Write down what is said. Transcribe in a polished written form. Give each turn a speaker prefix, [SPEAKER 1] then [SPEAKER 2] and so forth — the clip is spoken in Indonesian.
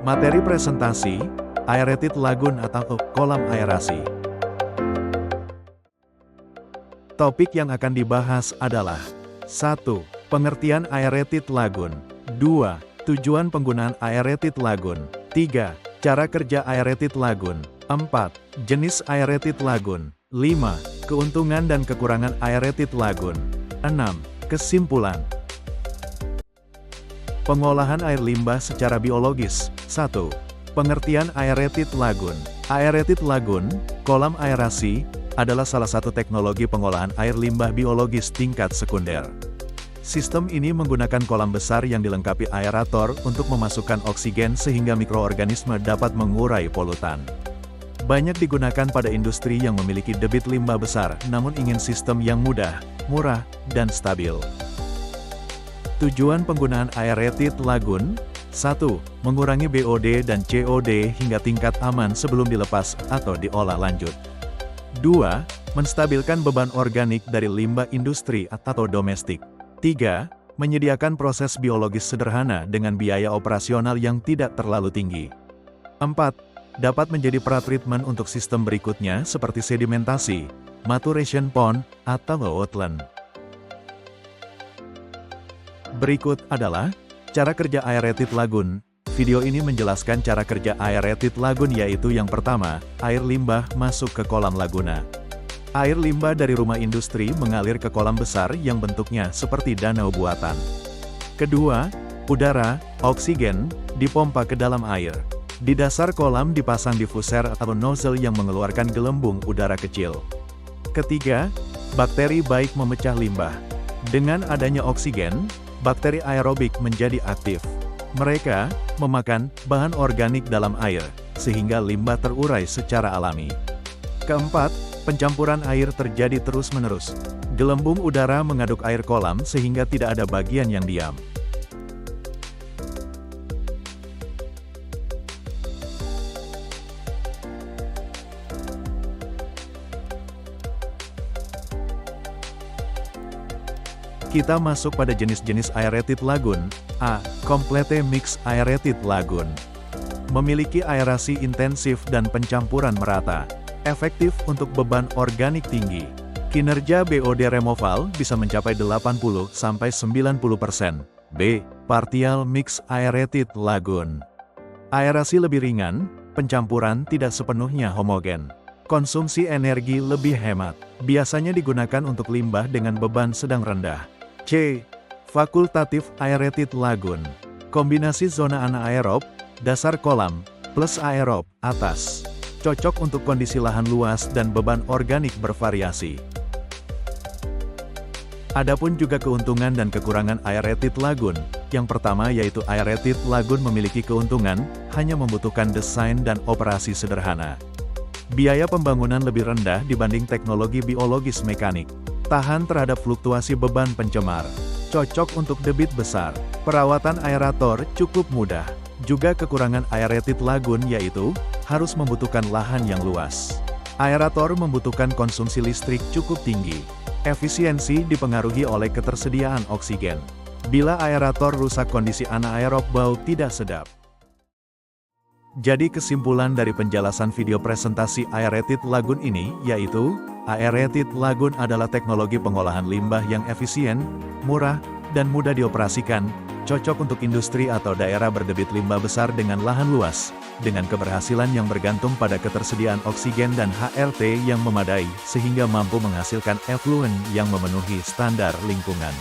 [SPEAKER 1] Materi presentasi, aerated lagoon atau kolam aerasi. Topik yang akan dibahas adalah 1. Pengertian aerated lagoon. 2. Tujuan penggunaan aerated lagoon. 3. Cara kerja aerated lagoon. 4. Jenis aerated lagoon. 5. Keuntungan dan kekurangan aerated lagoon. 6. Kesimpulan. Pengolahan air limbah secara biologis. 1. Pengertian aerated lagoon. Aerated lagoon, kolam aerasi, adalah salah satu teknologi pengolahan air limbah biologis tingkat sekunder. Sistem ini menggunakan kolam besar yang dilengkapi aerator untuk memasukkan oksigen sehingga mikroorganisme dapat mengurai polutan. Banyak digunakan pada industri yang memiliki debit limbah besar, namun ingin sistem yang mudah, murah, dan stabil. Tujuan penggunaan aerated lagoon. 1. Mengurangi BOD dan COD hingga tingkat aman sebelum dilepas atau diolah lanjut. 2. Menstabilkan beban organik dari limbah industri atau domestik. 3. Menyediakan proses biologis sederhana dengan biaya operasional yang tidak terlalu tinggi. 4. Dapat menjadi pretreatment untuk sistem berikutnya seperti sedimentasi, maturation pond, atau wetland. Berikut adalah cara kerja aerated lagoon. Video ini menjelaskan cara kerja aerated lagoon, yaitu yang pertama, air limbah masuk ke kolam laguna. Air limbah dari rumah industri mengalir ke kolam besar yang bentuknya seperti danau buatan. Kedua, udara, oksigen, dipompa ke dalam air. Di dasar kolam dipasang diffuser atau nozzle yang mengeluarkan gelembung udara kecil. Ketiga, bakteri baik memecah limbah. Dengan adanya oksigen, bakteri aerobik menjadi aktif. Mereka memakan bahan organik dalam air, sehingga limbah terurai secara alami. Keempat, pencampuran air terjadi terus-menerus. Gelembung udara mengaduk air kolam sehingga tidak ada bagian yang diam. Kita masuk pada jenis-jenis aerated lagoon. A. Complete Mixed Aerated Lagoon. Memiliki aerasi intensif dan pencampuran merata. Efektif untuk beban organik tinggi. Kinerja BOD removal bisa mencapai 80–90%. B. Partial Mixed Aerated Lagoon. Aerasi lebih ringan, pencampuran tidak sepenuhnya homogen. Konsumsi energi lebih hemat. Biasanya digunakan untuk limbah dengan beban sedang rendah. C. Fakultatif Aerated Lagoon. Kombinasi zona anaerob, dasar kolam, plus aerob, atas. Cocok untuk kondisi lahan luas dan beban organik bervariasi. Adapun juga keuntungan dan kekurangan aerated lagoon. Yang pertama yaitu aerated lagoon memiliki keuntungan, hanya membutuhkan desain dan operasi sederhana. Biaya pembangunan lebih rendah dibanding teknologi biologis mekanik. Tahan terhadap fluktuasi beban pencemar. Cocok untuk debit besar. Perawatan aerator cukup mudah. Juga kekurangan aerated lagoon yaitu, harus membutuhkan lahan yang luas. Aerator membutuhkan konsumsi listrik cukup tinggi. Efisiensi dipengaruhi oleh ketersediaan oksigen. Bila aerator rusak, kondisi anaerob bau tidak sedap. Jadi kesimpulan dari penjelasan video presentasi aerated lagoon ini, yaitu, aerated lagoon adalah teknologi pengolahan limbah yang efisien, murah, dan mudah dioperasikan, cocok untuk industri atau daerah berdebit limbah besar dengan lahan luas, dengan keberhasilan yang bergantung pada ketersediaan oksigen dan HRT yang memadai, sehingga mampu menghasilkan effluent yang memenuhi standar lingkungan.